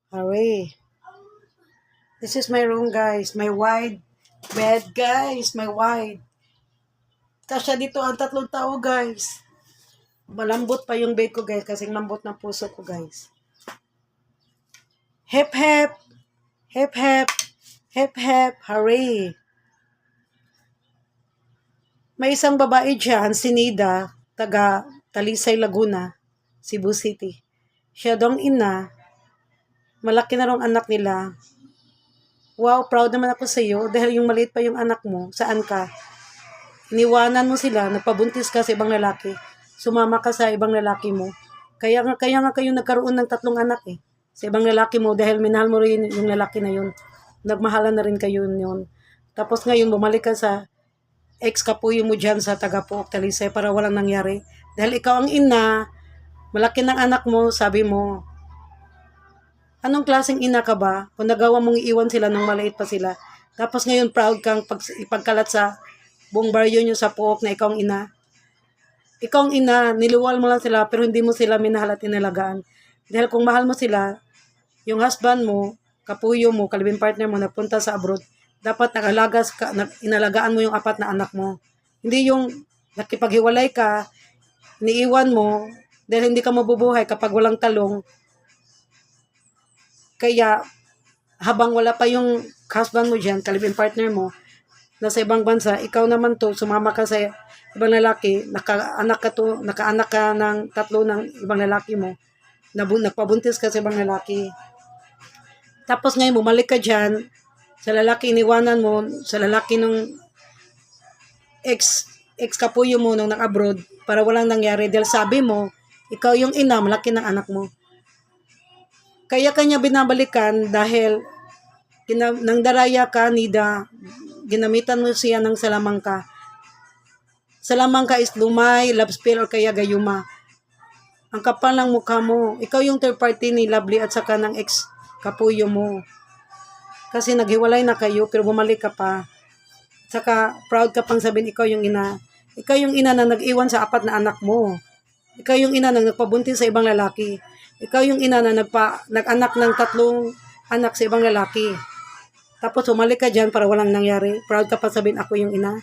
Hooray. This is my room, guys. My wide bed, guys. My wide. Kasya dito ang 3 tao, guys. Malambot pa yung bed ko, guys. Kasing lambot ng puso ko, guys. Hep, hep. Hep, hep. Hep, hep. Hooray. May isang babae dyan, si Nida, taga Talisay, Laguna, Cebu City. Siya dong ina. Malaki na rong anak nila. Wow, proud naman ako sa iyo dahil yung maliit pa yung anak mo. Saan ka? Iniwanan mo sila, nagpabuntis ka sa ibang lalaki. Sumama ka sa ibang lalaki mo. Kaya nga kayo nagkaroon ng 3 anak eh. Sa ibang lalaki mo dahil minahal mo rin yung lalaki na yun. Nagmahalan na rin kayo yun. Tapos ngayon bumalik ka sa ex-kapuyo mo dyan sa taga-Puok, Talisay para walang nangyari. Dahil ikaw ang ina, malaki ng anak mo, sabi mo, anong klaseng ina ka ba? Kung nagawa mong iiwan sila nung maliit pa sila. Tapos ngayon proud kang ipagkalat sa buong baryo nyo sa Puok na ikaw ang ina. Ikaw ang ina, niliwal mo lang sila pero hindi mo sila minahal at inalagaan. Dahil kung mahal mo sila, yung husband mo, kapuyo mo, kalibing partner mo napunta sa abroad, dapat inalagaan mo yung 4 na anak mo. Hindi yung nakipaghiwalay ka, iniiwan mo, dahil hindi ka mabubuhay kapag walang talong. Kaya, habang wala pa yung husband mo dyan, kalibing partner mo, nasa ibang bansa, ikaw naman to, sumama ka sa ibang lalaki, nakaanak ka ng 3 ng ibang lalaki mo, nagpabuntis ka sa ibang lalaki. Tapos ngayon, bumalik ka dyan, sa lalaki iniwanan mo, sa lalaki nung ex-kapuyo mo nung nag-abroad, para walang nangyari, dahil sabi mo, ikaw yung ina, malaki ng anak mo. Kaya kanya binabalikan dahil nang daraya ka, Nida, ginamitan mo siya ng salamangka. Salamangka is lumay, love spell, or kaya gayuma. Ang kapal ng mukha mo. Ikaw yung third party ni Lovely at saka ng ex-kapuyo mo. Kasi naghiwalay na kayo pero bumalik ka pa. Saka proud ka pang sabihin ikaw yung ina. Ikaw yung ina na nag-iwan sa 4 na anak mo. Ikaw yung ina na nagpabuntis sa ibang lalaki. Ikaw yung ina na nag-anak ng 3 anak sa ibang lalaki. Tapos umalik ka dyan para walang nangyari. Proud ka pa sabihin ako yung ina.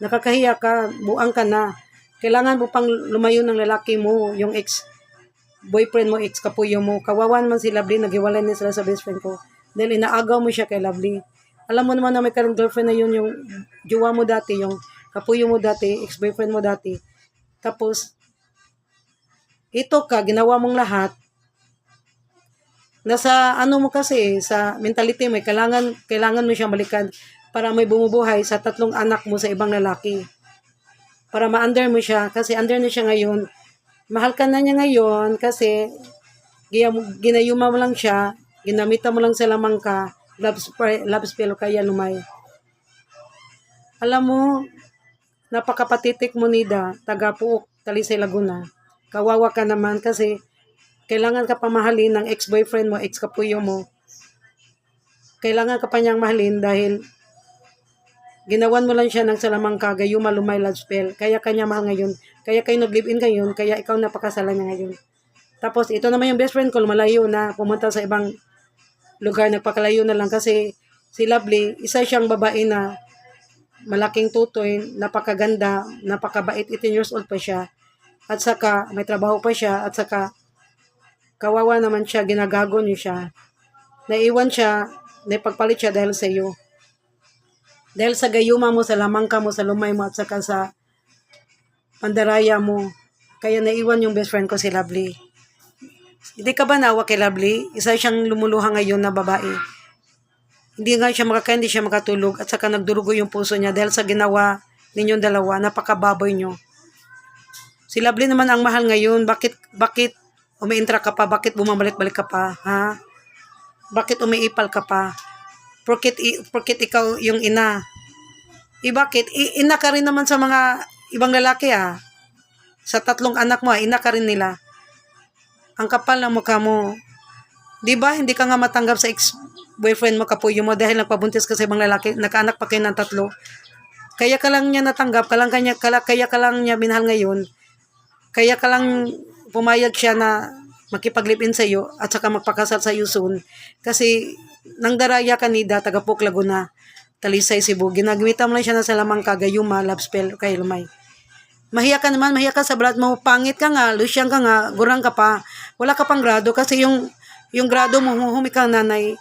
Nakakahiya ka, buang ka na. Kailangan mo pang lumayo ng lalaki mo, yung ex-boyfriend mo, ex-kapuyo mo. Kawawan man si Lovely, naghiwalay na sila sa best friend ko. Dahil inaagaw mo siya kay Lovely. Alam mo naman na may karang girlfriend na yun, yung jowa mo dati, yung kapuyo mo dati, ex-boyfriend mo dati. Tapos, ito ka, ginawa mong lahat. Nasa ano mo kasi, sa mentality mo, kailangan mo siyang balikan para may bumubuhay sa 3 anak mo sa ibang lalaki. Para ma-under mo siya, kasi under na siya ngayon. Mahal ka na niya ngayon kasi ginayuma mo lang siya, ginamitan mo lang sa lamangka, love spell kaya lumay. Alam mo, napakapatitik mo, Nida, taga Puok, Talisay, Laguna. Kawawa ka naman kasi kailangan ka pa mahalin ng ex-boyfriend mo, ex-kapuyo mo. Kailangan ka pa niyang mahalin dahil ginawan mo lang siya ng salamangka, gayuma, lumay, love spell. Kaya kanya mahal ngayon. Kaya kayo nag-live-in ngayon, kaya ikaw napakasalan niya ngayon. Tapos ito naman yung best friend ko, lumalayo na, pumunta sa ibang lugar, nagpakalayo na lang kasi si Lovely, isa siyang babae na malaking tutoy, napakaganda, napakabait, 18 years old pa siya. At saka may trabaho pa siya, at saka kawawa naman siya, ginagago niyo siya. Naiwan siya, naipagpalit siya dahil sa iyo. Dahil sa gayuma mo, sa lamangka mo, sa lumay mo, at saka sa pandaraya mo. Kaya naiwan yung best friend ko si Lovely. Hindi ka ba nawa kay Lovely? Isa siyang lumuluha ngayon na babae. Hindi nga siya makakain, hindi siya makatulog. At saka nagdurugo yung puso niya dahil sa ginawa ninyong dalawa, napakababoy nyo. Si Lovely naman ang mahal ngayon. Bakit umiintra ka pa? Bakit bumabalik-balik ka pa? Ha? Bakit umiipal ka pa? Porkit ikaw yung ina. Bakit? Ina ka rin naman sa mga ibang lalaki Sa 3 anak mo, ina ka rin nila. Ang kapal ng mukha mo. Di ba? Hindi ka nga matanggap sa ex-boyfriend mo, kapuyo mo, dahil nagpabuntis ka sa ibang lalaki, nakaanak pa kayo ng 3. Kaya ka lang niya natanggap, kaya ka lang niya minahal ngayon, kaya ka lang pumayag siya na makipag-live-in sa iyo at saka magpakasal sa iyo soon. Kasi nang daraya kanida taga Pok Laguna, Talisay, Cebu. Ginagamitan mo lang siya na sa lamang kagayuma, love spell kay lumay. Mahiya ka naman, mahiya ka sa balat mo, pangit ka nga, lusyang ka nga, gurang ka pa, wala ka pang grado kasi yung grado mo, humikang nanay,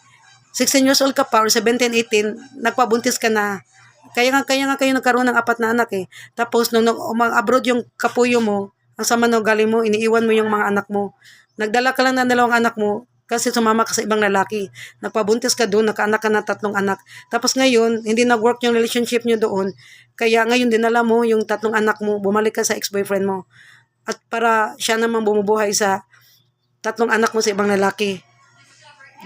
16 years old ka pa or 17, 18, nagpabuntis ka na. Kaya nga kayo nagkaroon ng 4 na anak eh. Tapos nung abroad yung kapuyo mo, ang sama ng galing mo, iniiwan mo yung mga anak mo. Nagdala ka lang ng 2 anak mo kasi sumama ka sa ibang lalaki. Nagpabuntis ka doon, nakaanak ka ng 3 anak. Tapos ngayon, hindi nag-work yung relationship nyo doon. Kaya ngayon dinala mo yung 3 anak mo, bumalik ka sa ex-boyfriend mo. At para siya naman bumubuhay sa 3 anak mo sa ibang lalaki.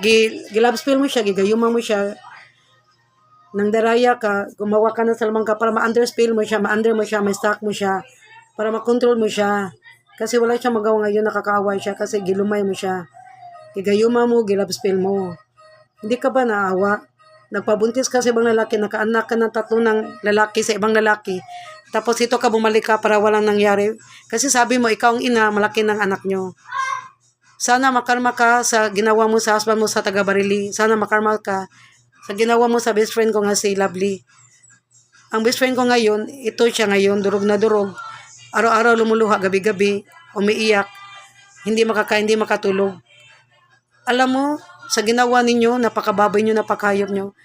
Gilove spell mo siya, gigayuma mo siya. Nang daraya ka, gumawa ka ng salamang ka para ma-under spell mo siya, ma-under mo siya, ma-stack mo siya, para ma-control mo siya. Kasi wala siya magawa ngayon, nakakaaway siya kasi gilumay mo siya. Gigayuma mo, gilove spell mo. Hindi ka ba naawa? Nagpabuntis ka sa ibang lalaki, nakaanak ka ng 3 ng lalaki sa ibang lalaki. Tapos ito ka bumalik ka para walang nangyari. Kasi sabi mo, ikaw ang ina, malaki ng anak nyo. Sana makarma ka sa ginawa mo sa husband mo sa taga-Barili. Sana makarma ka sa ginawa mo sa best friend ko nga si Lovely. Ang best friend ko ngayon, ito siya ngayon, durog na durog. Araw-araw lumuluha, gabi-gabi, umiiyak. Hindi makakain, hindi makatulog. Alam mo, sa ginawa ninyo, napakababoy nyo, napakahayop nyo.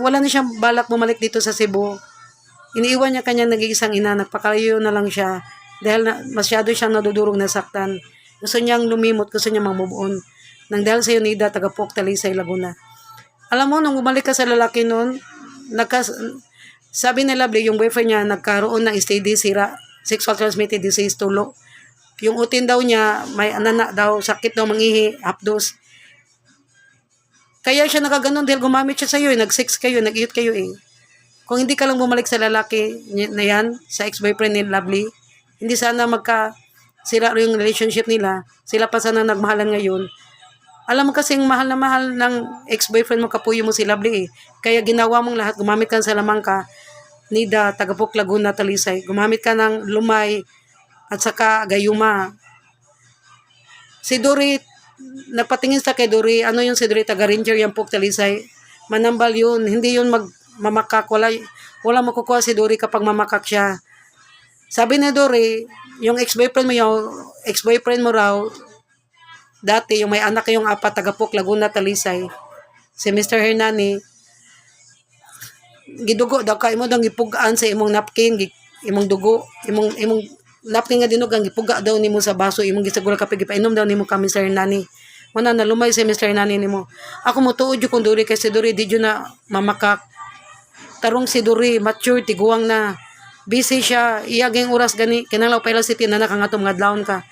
Wala na siyang balak bumalik dito sa Cebu. Iniiwan niya kanyang nag-iisang ina, nagpakalayo na lang siya. Dahil masyado siyang nadudurog na saktan. Gusto niyang lumimot, gusto niyang mag-move on. Nang dahil sa Unida, taga Pok, Talisay, Laguna. Alam mo, nung bumalik ka sa lalaki noon, sabi ni Lovely, yung boyfriend niya, nagkaroon ng STD, sexual transmitted disease, tulo. Yung utin daw niya, may anana daw, sakit daw mangihi, hapdos. Kaya siya nakaganon dahil gumamit siya sa iyo, nag-sex kayo, nag-iyot kayo eh. Kung hindi ka lang bumalik sa lalaki na yan, sa ex-boyfriend ni Lovely, hindi sana sira yung relationship nila, sila pa sana nagmahalan ngayon. Alam mo kasing mahal na mahal ng ex-boyfriend mo, kapuyo mo si Lovely eh. Kaya ginawa mong lahat, gumamit ka sa lamang ka, Nida, taga Pok, Laguna, Talisay. Gumamit ka ng lumay, at saka gayuma. Si Dory, napatingin sa kay Dory, ano yung si Dory, taga Ranger, yung Pok, Talisay. Manambal yun, hindi yun mamakak, wala makukuha si Dory kapag mamakak siya. Sabi ni Dory, yung ex-boyfriend mo raw, dati, yung may anak yung 4, taga Pok, Laguna, Talisay, si Mr. Hernani, gidugo daw ka, imo daw gipugaan sa imong napkin, imong dugo, imong napkin nga dinugang, gipuga daw nimo sa baso, imong gisagula kapig, ipainom daw nimo ka, Mr. Hernani. Muna na lumay si Mr. Hernani nimo. Ako mo tuod yung kung Dory, kasi Dory, di yun na mamakak. Tarong si Dory, mature, tiguang na. Busy siya, iyaging oras gani, kinalaw pa ila city na nakangatong nga dlaon ka.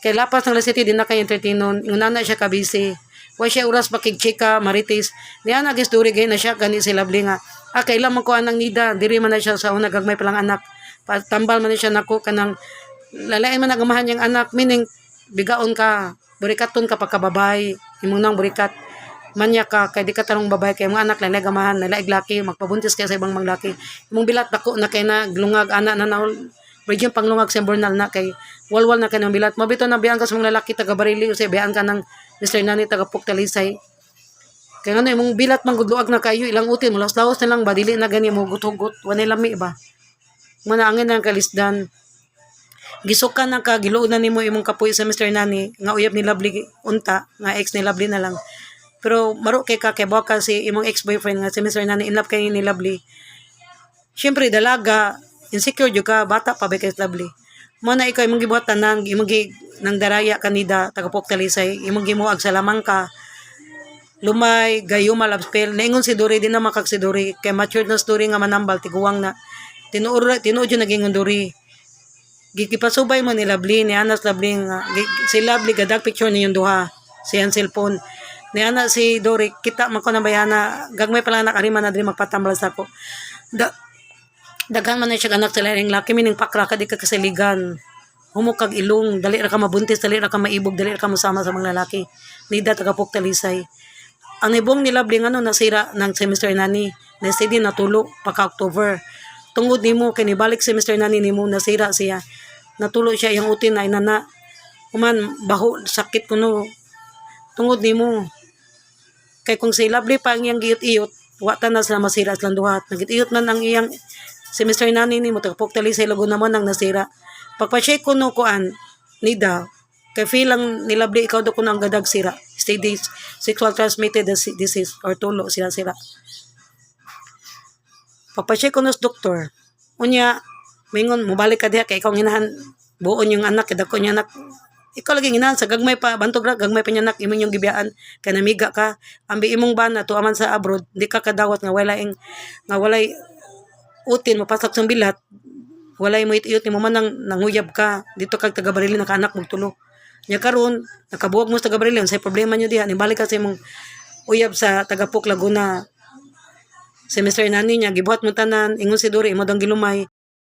Kay lapas ng city, di na kayo entertainon, yung nana siya ka busy. Wa siya oras pakigchika, marites. Niya nagis Dory, gay na siya, gani si Lovely nga. Kailan man ko anang Nida, diri man na siya sa una, gagmay palang anak. Tambal man na siya nako, kanang lalain man nagamahan yung anak, meaning, bigaon ka, burikaton ka pagkababay, imong nang burikat. Manya ka, kay di ka tanong babae, kay mga anak, lalay gamahan, lalay laki, magpabuntis kaya sa ibang mga laki. Imong bilat dako na kay na glungag, anak na naul, region panglungag sa bornal na kay walwal na kay ng bilat. Mabito na biyan ka sa mga lalaki, taga Barili, o sa biyan ka ng Mr. Nani, taga Pok, Talisay. Kaya nga imong bilat manggudluag na kayo, ilang utin, laos-laos na lang ba, dili na gani mo, gut-hugot, wanay lami ba? Manaangin na kalisdan. Gisukan na ka, giluod na nimo imong kapuy sa Mr. Nani, nga uyab ni Lovely unta, nga ex ni Lovely na lang. Pero maro kay ka, kay baka si imong ex-boyfriend nga si Mr. Nani, in love kay ni Lovely. Siyempre, dalaga, insecure jud ka, bata pa ba kay Lovely. Muna ikaw, imong gibuhat tanan, imong nang daraya kanida, taga Pok, Talisay, imong gimuag sa lamang ka, lumay, gayuma, love spell. Naingon si Dory, di na makag si Dory. Kay matured na story nga manambal, tiguwang na. Tinuod yun naging Dory. Gikipasubay mo ni Lovely, ni Anas Lovely nga. Si Lovely, gadag picture niya yung duha. Siyang cellphone. Ni Ana si Dory, kita man ko na bayana. Gagmay pala nakarima na din magpatambal sa ko. Daghan man na siya anak sa laring laki, mining pakra ka di ka kasiligan. Humukag ilong, dali ra ka mabuntis, dali ra ka maibog, dali ra ka musama sa mga lalaki. Nida taga Pok, Talisay. Ang ibong ni Lovely nga nasira ng si Mr. Nani. Na-steady natulo pagka-October. Tungod nimo, kinibalik si Mr. Nani nimo, nasira siya. Natulo siya yung utin na inana. Human baho sakit kuno tungod nimo. Kay kung si Lovely pa ang iyang giyot-iyot, wa ta na sila masira silang duha. Nagit-iyot man ang iyang si Mr. Nani nimo tagapok tali sa ilago naman ang nasira. Pagpa-check kuno kuan nida kay feel lang ni Lovely ikaw daw kuno ang gadag sira. Steady sexual transmitted disease or tulo sila sira. Pagpa-check kuno sa doktor. Unya mingon mobalik ka diha kay ikaw nginahan buon yung anak kada ko niya anak ikaw lagi nginahan sa gagmay pa bantog ra gagmay pa niya anak imong yung gibiyaan kay namiga ka ambi imong bana to aman sa abroad di ka kadawat nga walay utin mapasak sa bilat walay mo iyot nimo man nanguyab ka dito kag taga Barili naka anak mong tulo nya karon nakabuwag mo sa taga Barili say problema niyo diha nibalik ka sa imong uyab sa taga Puk Laguna si Mr. Nani niya gibuhat mo tanan ingon si Dori imo dang gilumay